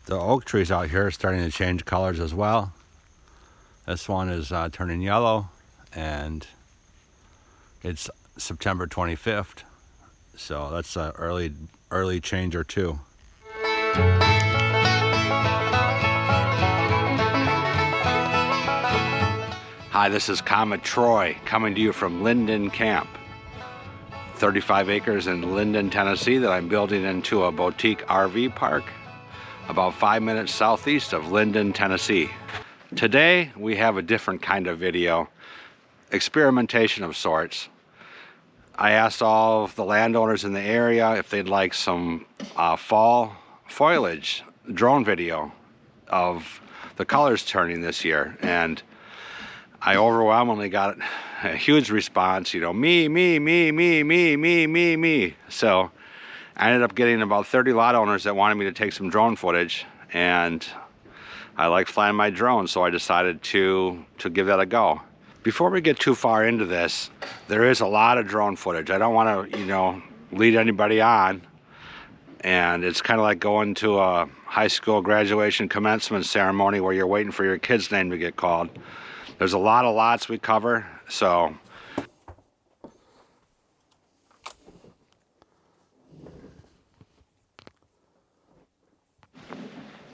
The oak trees out here are starting to change colors as well. This one is turning yellow, and it's September 25th, so that's an early change or two. Hi, this is Comet Troy coming to you from Linden Camp. 35 acres in Linden, Tennessee that I'm building into a boutique RV park about 5 minutes southeast of Linden, Tennessee. Today we have a different kind of video, experimentation of sorts. I asked all of the landowners in the area if they'd like some fall foliage drone video of the colors turning this year, and I overwhelmingly got a huge response, you know, me. So I ended up getting about 30 lot owners that wanted me to take some drone footage, and I like flying my drone, so I decided to give that a go. Before we get too far into this, there is a lot of drone footage. I don't want to, you know, lead anybody on, and it's kind of like going to a high school graduation commencement ceremony where you're waiting for your kid's name to get called. There's a lot of lots we cover, so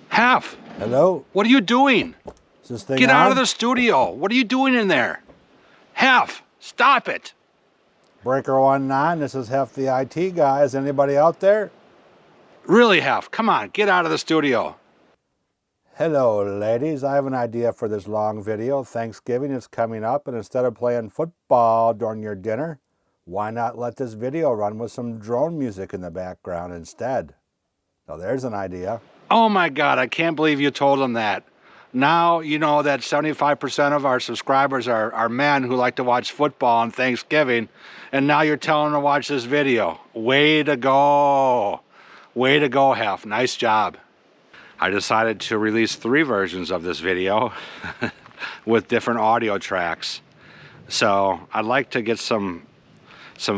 Hef! Hello? What are you doing? Is this thing Get on? out of the studio. What are you doing in there? Hef! Stop it! Breaker 19, this is HefTheITGuy. Is anybody out there? Really, Hef, come on, get out of the studio. Hello, ladies. I have an idea for this long video. Thanksgiving is coming up, and instead of playing football during your dinner, why not let this video run with some drone music in the background instead? Now, there's an idea. Oh my God, I can't believe you told them that. Now you know that 75% of our subscribers are men who like to watch football on Thanksgiving, and now you're telling them to watch this video. Way to go. Way to go, Hef. Nice job. I decided to release 3 versions of this video with different audio tracks. So I'd like to get some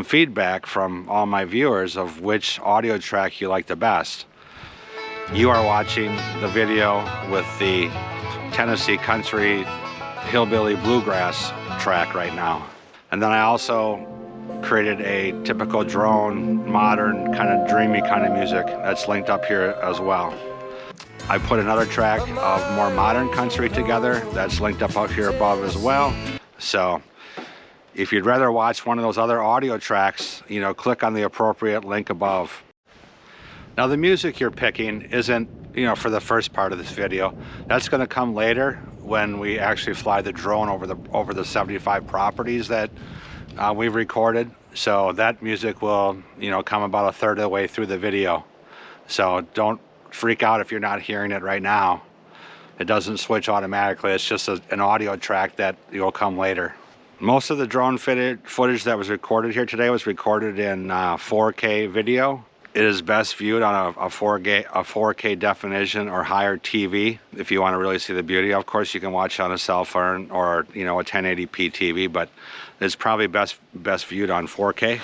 feedback from all my viewers of which audio track you like the best. You are watching the video with the Tennessee Country Hillbilly Bluegrass track right now. And then I also created a typical drone, modern, kind of dreamy kind of music that's linked up here as well. I put another track of more modern country together that's linked up here above as well. So if you'd rather watch one of those other audio tracks, you know, click on the appropriate link above. Now the music you're picking isn't, you know, for the first part of this video. That's going to come later when we actually fly the drone over the 75 properties that we've recorded. So that music will, you know, come about a third of the way through the video. So don't freak out if you're not hearing it right now. It doesn't switch automatically. It's just an audio track that will come later. Most of the drone footage that was recorded here today was recorded in 4K video. It is best viewed on a 4K definition or higher TV if you want to really see the beauty. Of course, you can watch on a cell phone or, you know, a 1080p TV, but it's probably best viewed on 4K.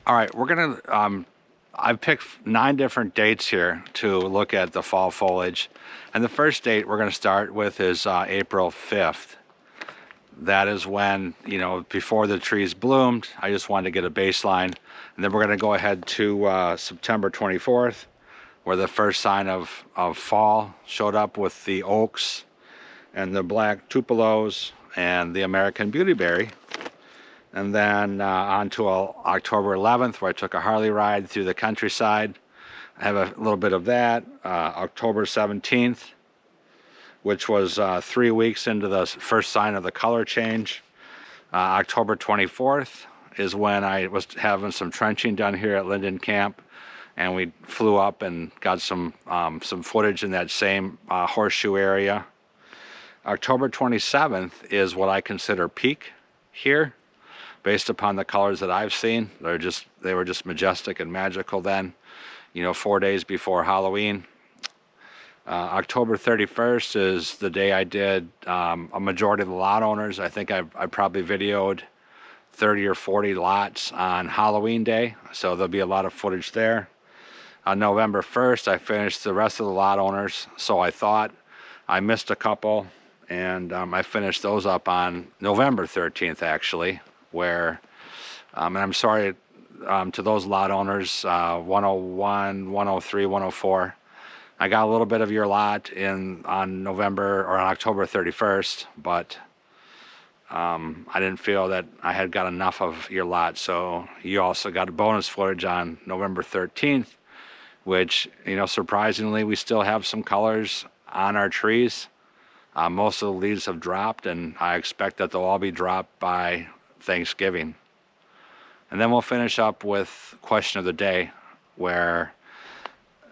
All right, we're gonna, I've picked 9 different dates here to look at the fall foliage. And the first date we're gonna start with is April 5th. That is when, you know, before the trees bloomed. I just wanted to get a baseline. And then we're gonna go ahead to September 24th, where the first sign of fall showed up with the oaks and the black tupelos and the American beautyberry. And then on to October 11th, where I took a Harley ride through the countryside. I have a little bit of that. October 17th, which was 3 weeks into the first sign of the color change. October 24th is when I was having some trenching done here at Linden Camp, and we flew up and got some footage in that same horseshoe area. October 27th is what I consider peak here, based upon the colors that I've seen. They were just majestic and magical then, you know, 4 days before Halloween. October 31st is the day I did a majority of the lot owners. I think I probably videoed 30 or 40 lots on Halloween day, so there'll be a lot of footage there. On November 1st, I finished the rest of the lot owners, so I thought. I missed a couple, and I finished those up on November 13th, actually, where, and I'm sorry to those lot owners, 101, 103, 104. I got a little bit of your lot on November or on October 31st, but I didn't feel that I had got enough of your lot, so you also got a bonus footage on November 13th, which, you know, surprisingly, we still have some colors on our trees. Most of the leaves have dropped, and I expect that they'll all be dropped by Thanksgiving. And then we'll finish up with question of the day,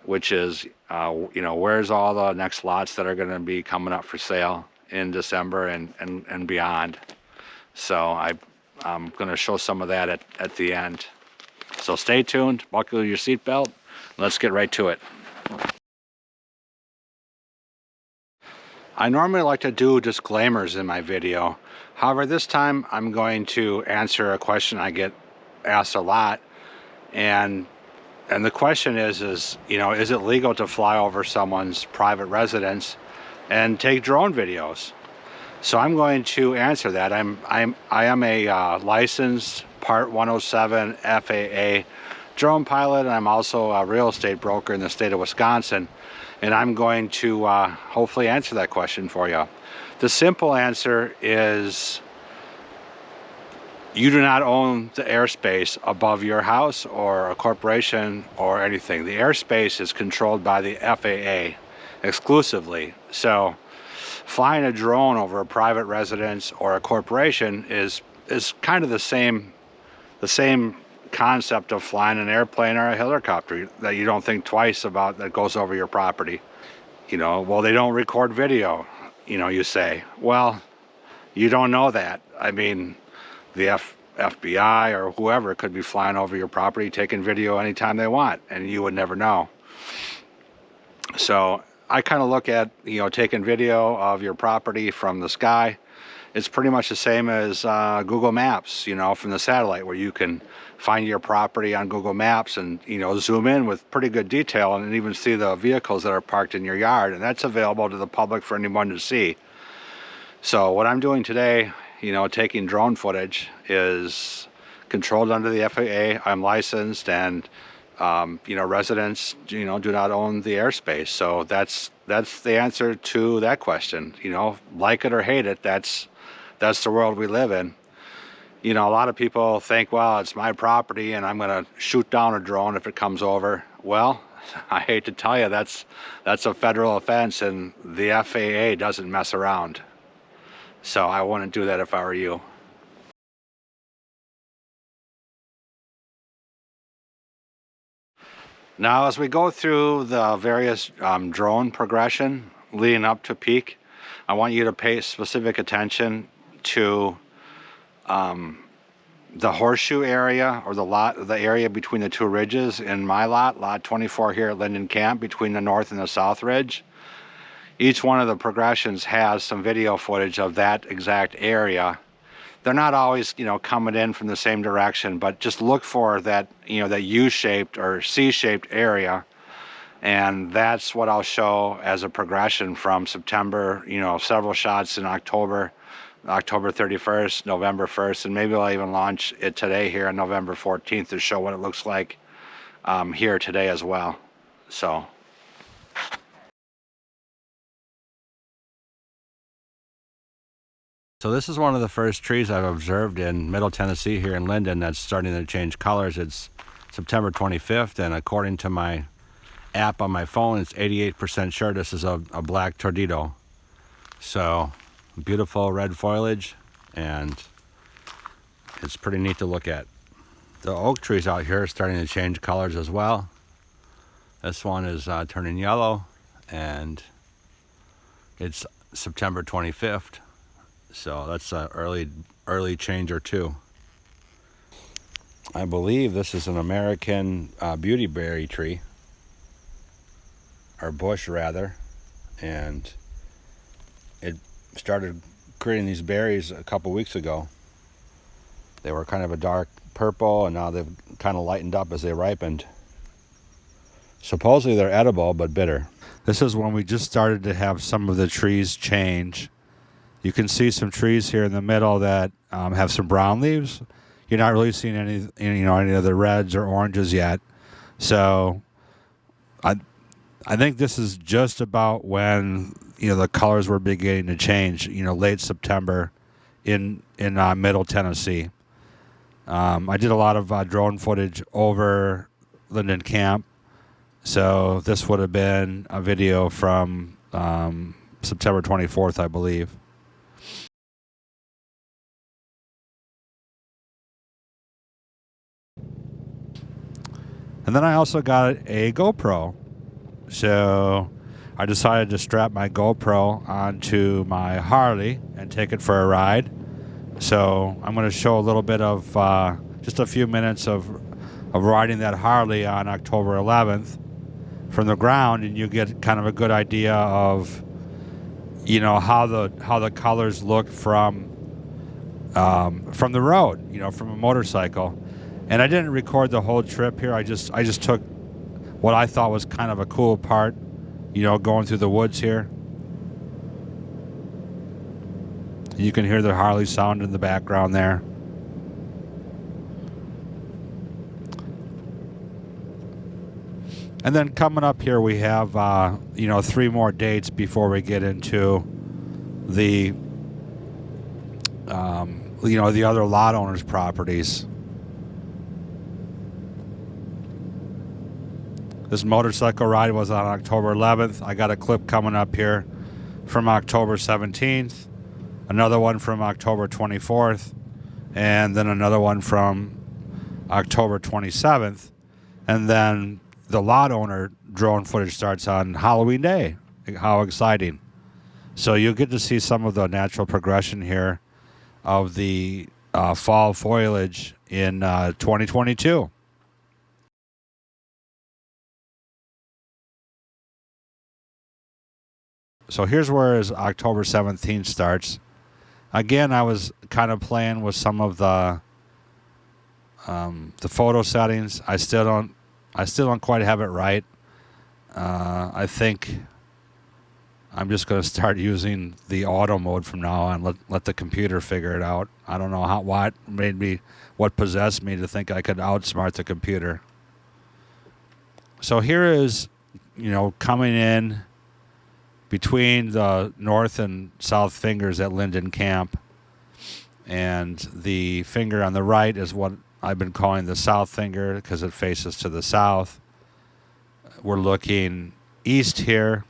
which is, you know, where's all the next lots that are going to be coming up for sale in December and beyond. So I'm going to show some of that at the end. So stay tuned, buckle your seatbelt, let's get right to it. I normally like to do disclaimers in my video. However, this time I'm going to answer a question I get asked a lot, and the question is, you know, is it legal to fly over someone's private residence and take drone videos? So I'm going to answer that. I am a licensed Part 107 FAA drone pilot, and I'm also a real estate broker in the state of Wisconsin. And I'm going to hopefully answer that question for you. The simple answer is you do not own the airspace above your house or a corporation or anything. The airspace is controlled by the FAA exclusively. So flying a drone over a private residence or a corporation is kind of the same concept of flying an airplane or a helicopter that you don't think twice about that goes over your property. You know, well, they don't record video, you know, you say. Well, you don't know that. I mean, the FBI or whoever could be flying over your property taking video anytime they want, and you would never know. So I kind of look at, you know, taking video of your property from the sky. It's pretty much the same as Google Maps, you know, from the satellite, where you can find your property on Google Maps and, you know, zoom in with pretty good detail and even see the vehicles that are parked in your yard. And that's available to the public for anyone to see. So what I'm doing today, you know, taking drone footage, is controlled under the FAA. I'm licensed, and, you know, residents, you know, do not own the airspace. So that's the answer to that question. You know, like it or hate it, that's the world we live in. You know, a lot of people think, well, it's my property and I'm going to shoot down a drone if it comes over. Well, I hate to tell you, that's a federal offense, and the FAA doesn't mess around. So I wouldn't do that if I were you. Now, as we go through the various drone progression leading up to peak, I want you to pay specific attention to the horseshoe area, or the area between the two ridges in my lot 24 here at Linden Camp, between the north and the south ridge. Each one of the progressions has some video footage of that exact area. They're not always, you know, coming in from the same direction, but just look for that, you know, that U-shaped or C-shaped area. And that's what I'll show as a progression from September, you know, several shots in October 31st, November 1st, and maybe I'll even launch it today here on November 14th to show what it looks like here today as well. So this is one of the first trees I've observed in Middle Tennessee here in Linden that's starting to change colors. It's September 25th, and according to my app on my phone, it's 88% sure this is a black tornado. So beautiful red foliage, and it's pretty neat to look at. The oak trees out here are starting to change colors as well. This one is turning yellow, and it's September 25th. So that's an early change or two. I believe this is an American beautyberry tree, or bush rather, and it started creating these berries a couple weeks ago. They were kind of a dark purple, and now they've kind of lightened up as they ripened. Supposedly they're edible, but bitter. This is when we just started to have some of the trees change. You can see some trees here in the middle that have some brown leaves. You're not really seeing any of the reds or oranges yet. So I think this is just about when the colors were beginning to change. Late September in Middle Tennessee. I did a lot of drone footage over Linden Camp, so this would have been a video from September 24th, I believe. And then I also got a GoPro. So I decided to strap my GoPro onto my Harley and take it for a ride. So I'm going to show a little bit of just a few minutes of riding that Harley on October 11th from the ground, and you get kind of a good idea of how the colors look from the road, from a motorcycle. And I didn't record the whole trip here. I just took what I thought was kind of a cool part, going through the woods here. You can hear the Harley sound in the background there. And then coming up here, we have 3 more dates before we get into the the other lot owners' properties. This motorcycle ride was on October 11th. I got a clip coming up here from October 17th, another one from October 24th, and then another one from October 27th. And then the lot owner drone footage starts on Halloween Day. How exciting. So you'll get to see some of the natural progression here of the fall foliage in 2022. So here's where his October 17th starts. Again, I was kind of playing with some of the photo settings. I still don't quite have it right. I think I'm just going to start using the auto mode from now on. Let the computer figure it out. I don't know what possessed me to think I could outsmart the computer. So here is, coming in between the north and south fingers at Linden Camp, and the finger on the right is what I've been calling the south finger because it faces to the south. We're looking east here,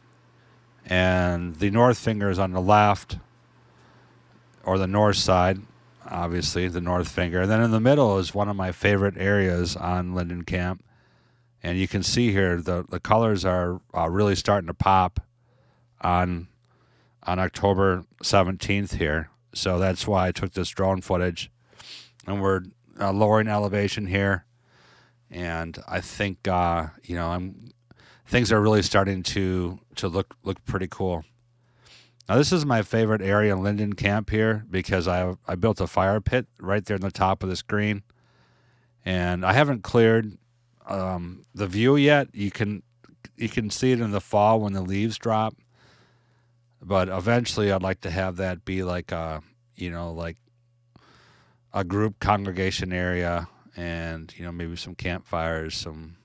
and the north finger is on the left, or the north side, obviously, the north finger. And then in the middle is one of my favorite areas on Linden Camp. And you can see here the colors are really starting to pop on October 17th here. So that's why I took this drone footage. And we're lowering elevation here. And I think, things are really starting to look pretty cool. Now, this is my favorite area in Linden Camp here because I built a fire pit right there in the top of the screen. And I haven't cleared the view yet. You can see it in the fall when the leaves drop. But eventually I'd like to have that be like a group congregation area, and maybe some campfires, some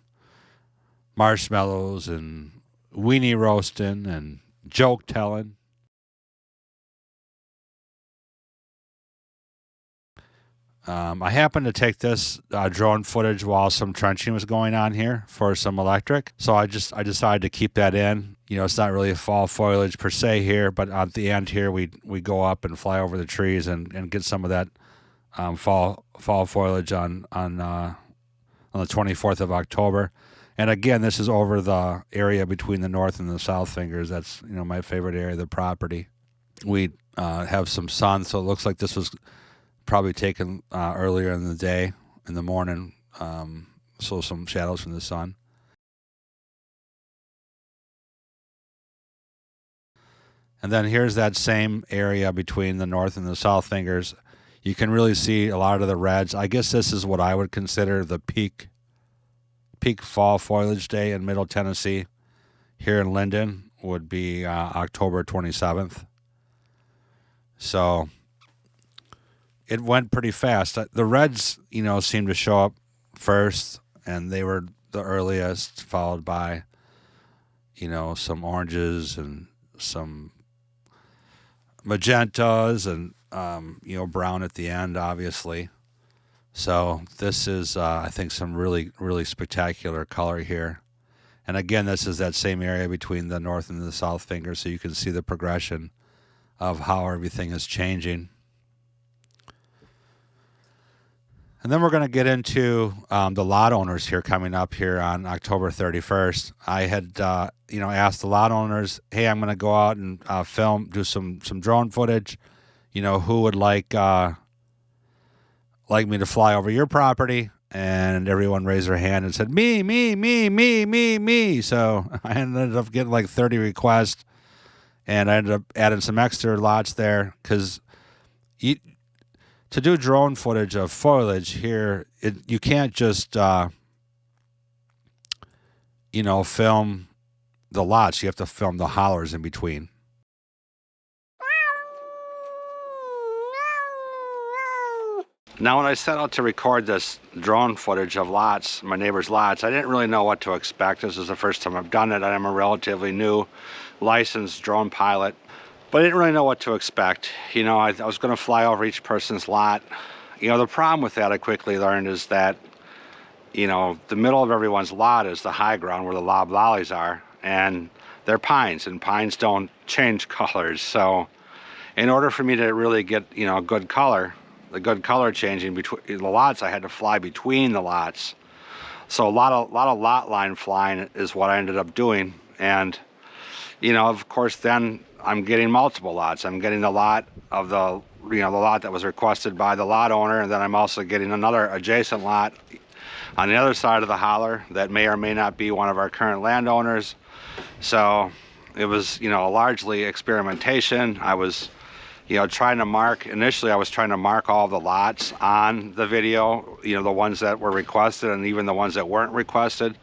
marshmallows, and weenie roasting and joke telling. I happened to take this drone footage while some trenching was going on here for some electric. So I decided to keep that in. It's not really a fall foliage per se here, but at the end here we go up and fly over the trees and get some of that fall foliage on the 24th of October. And again, this is over the area between the north and the south fingers. That's my favorite area of the property. We have some sun, so it looks like this was probably taken earlier in the day, in the morning, so some shadows from the sun. And then here's that same area between the north and the south fingers. You can really see a lot of the reds. I guess this is what I would consider the peak fall foliage day in Middle Tennessee. Here in Linden would be October 27th. So it went pretty fast. The reds, seemed to show up first, and they were the earliest, followed by, some oranges and some magentas and, brown at the end, obviously. So this is, I think, some really, really spectacular color here. And again, this is that same area between the north and the south finger, so you can see the progression of how everything is changing. And then we're going to get into the lot owners here coming up here on October 31st. I had, asked the lot owners, hey, I'm going to go out and do some drone footage. Who would like me to fly over your property? And everyone raised their hand and said, me. So I ended up getting like 30 requests, and I ended up adding some extra lots there because to do drone footage of foliage here, you can't just, film the lots. You have to film the hollers in between. Now, when I set out to record this drone footage of lots, my neighbor's lots, I didn't really know what to expect. This is the first time I've done it. I'm a relatively new licensed drone pilot, but I didn't really know what to expect. I was going to fly over each person's lot. The problem with that, I quickly learned, is that, the middle of everyone's lot is the high ground where the LobLollies are, and they're pines, and pines don't change colors. So in order for me to really get, a good color, the good color changing between the lots, I had to fly between the lots. So a lot of lot line flying is what I ended up doing. And, of course, then I'm getting multiple lots. I'm getting the lot of the lot that was requested by the lot owner, and then I'm also getting another adjacent lot on the other side of the holler that may or may not be one of our current landowners. So it was, largely experimentation. I was, trying to mark, initially I was trying to mark all the lots on the video, the ones that were requested and even the ones that weren't requested.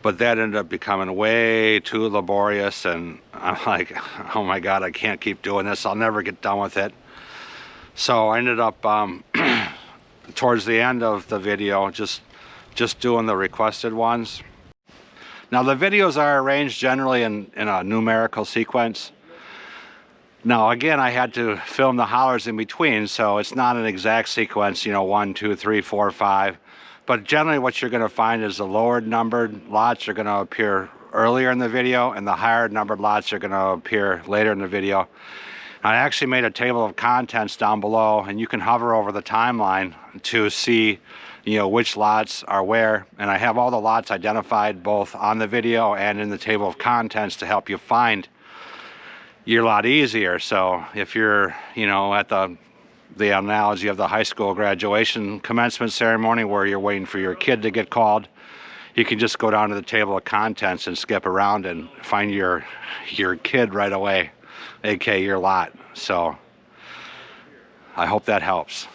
But that ended up becoming way too laborious, and I'm like, oh my God, I can't keep doing this. I'll never get done with it. So I ended up, towards the end of the video, just doing the requested ones. Now the videos are arranged generally in a numerical sequence. Now again, I had to film the hollers in between, so it's not an exact sequence, 1, 2, 3, 4, 5. But generally what you're going to find is the lower numbered lots are going to appear earlier in the video, and the higher numbered lots are going to appear later in the video. I actually made a table of contents down below, and you can hover over the timeline to see, which lots are where. And I have all the lots identified both on the video and in the table of contents to help you find your lot easier. So if you're, at the analogy of the high school graduation commencement ceremony where you're waiting for your kid to get called, you can just go down to the table of contents and skip around and find your kid right away, aka your lot. So I hope that helps.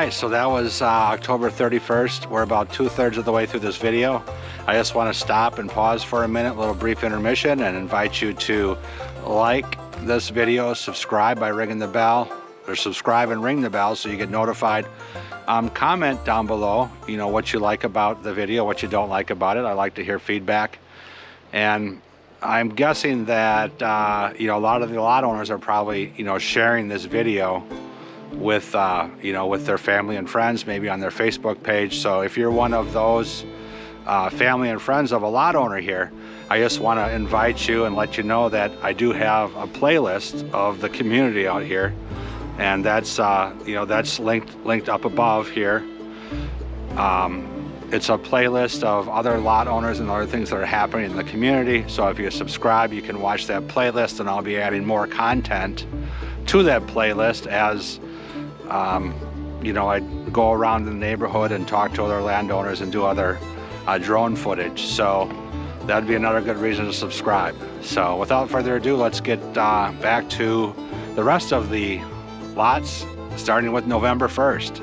right, so that was October 31st. We're about 2/3 of the way through this video. I just want to stop and pause for a minute, a little brief intermission, and invite you to like this video, subscribe by ringing the bell, or subscribe and ring the bell so you get notified. Comment down below, you know, what you like about the video, what you don't like about it. I like to hear feedback. And I'm guessing that, you know, a lot of the lot owners are probably, you know, sharing this video with, you know, with their family and friends, maybe on their Facebook page. So if you're one of those family and friends of a lot owner here, I just want to invite you and let you know that I do have a playlist of the community out here, and that's you know, that's linked up above here. It's a playlist of other lot owners and other things that are happening in the community. So if you subscribe, you can watch that playlist, and I'll be adding more content to that playlist as you know, I go around the neighborhood and talk to other landowners and do other drone footage. So that'd be another good reason to subscribe. So without further ado, let's get back to the rest of the lots, starting with November 1st.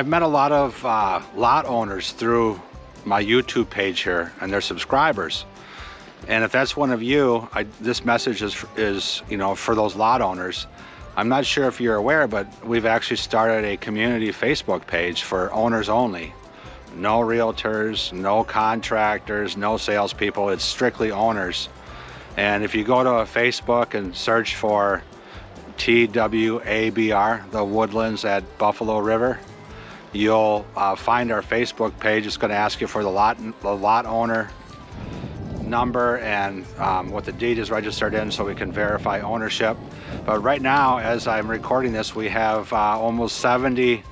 I've met a lot of lot owners through my YouTube page here and their subscribers. And if that's one of you, this message is you know, for those lot owners. I'm not sure if you're aware, but we've actually started a community Facebook page for owners only. No realtors, no contractors, no salespeople. It's strictly owners. And if you go to Facebook and search for TWABR, the Woodlands at Buffalo River, you'll find our Facebook page. It's going to ask you for the lot owner number and what the deed is registered in, so we can verify ownership. But right now, as I'm recording this, we have almost 70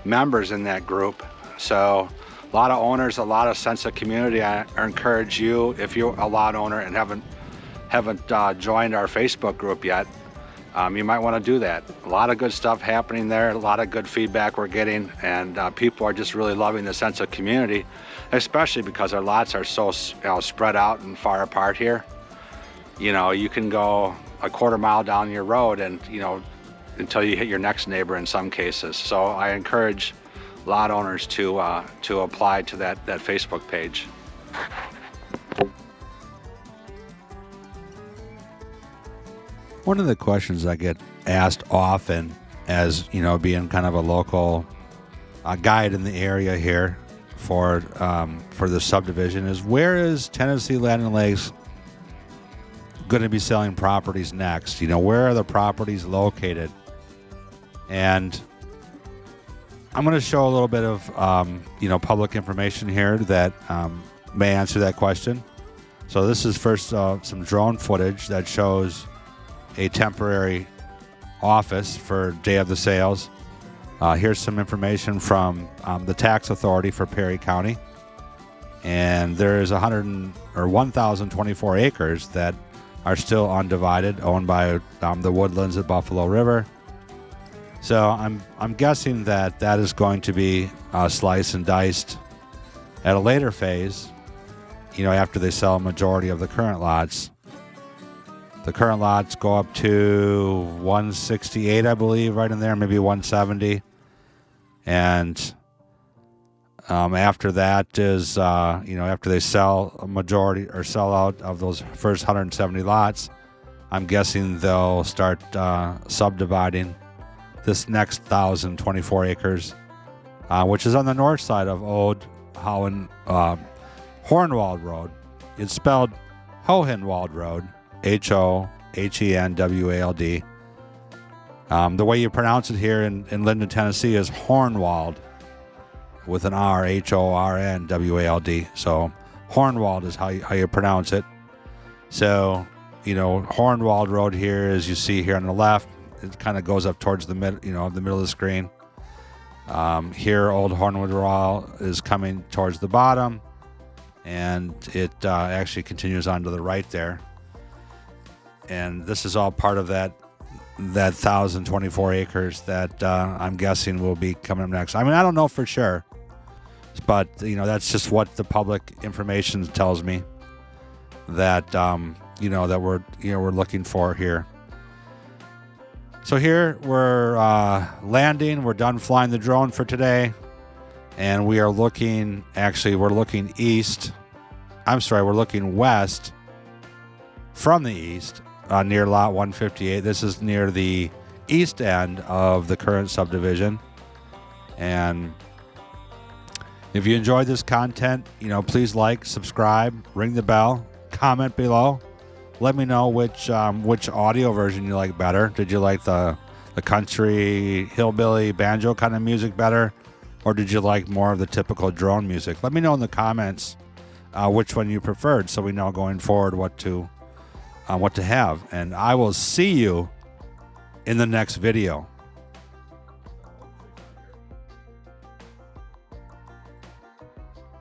members in that group. So a lot of owners, a lot of sense of community. I encourage you, if you're a lot owner and haven't joined our Facebook group yet, you might want to do that. A lot of good stuff happening there, a lot of good feedback we're getting, and people are just really loving the sense of community, especially because our lots are so spread out and far apart here. You know, you can go a quarter mile down your road and, you know, until you hit your next neighbor in some cases. So I encourage lot owners to apply to that Facebook page. One of the questions I get asked often, as you know, being kind of a local guide in the area here for the subdivision, is where is Tennessee Land and Lakes going to be selling properties next? You know, where are the properties located? And I'm going to show a little bit of you know, public information here that may answer that question. So this is first some drone footage that shows a temporary office for day of the sales. Here's some information from the tax authority for Perry County, and there is 1,024 acres that are still undivided, owned by the Woodlands at Buffalo River. So I'm guessing that is going to be sliced and diced at a later phase, you know, after they sell a majority of the current lots. The current lots go up to 168, I believe, right in there, maybe 170. And after that is, you know, after they sell a majority or sell out of those first 170 lots, I'm guessing they'll start subdividing this next 1,024 acres, which is on the north side of Old Hornwald Road. It's spelled Hohenwald Road. Hohenwald. The way you pronounce it here in Linden, Tennessee is Hornwald with an R, Hornwald. So Hornwald is how you pronounce it. So, you know, Hornwald Road here, as you see here on the left, it kind of goes up towards the middle, you know, the middle of the screen. Here, Old Hornwood Road is coming towards the bottom, and it actually continues on to the right there. And this is all part of that 1,024 acres that I'm guessing will be coming up next. I mean, I don't know for sure, but you know, that's just what the public information tells me that you know, that we're looking for here. So here we're landing. We're done flying the drone for today, and we are looking. Actually, we're looking east. I'm sorry, we're looking west from the east. Near lot 158. This is near the east end of the current subdivision. And if you enjoyed this content, you know, please like, subscribe, ring the bell, comment below. Let me know which audio version you like better. Did you like the country, hillbilly, banjo kind of music better? Or did you like more of the typical drone music? Let me know in the comments which one you preferred, so we know going forward what to have. And I will see you in the next video.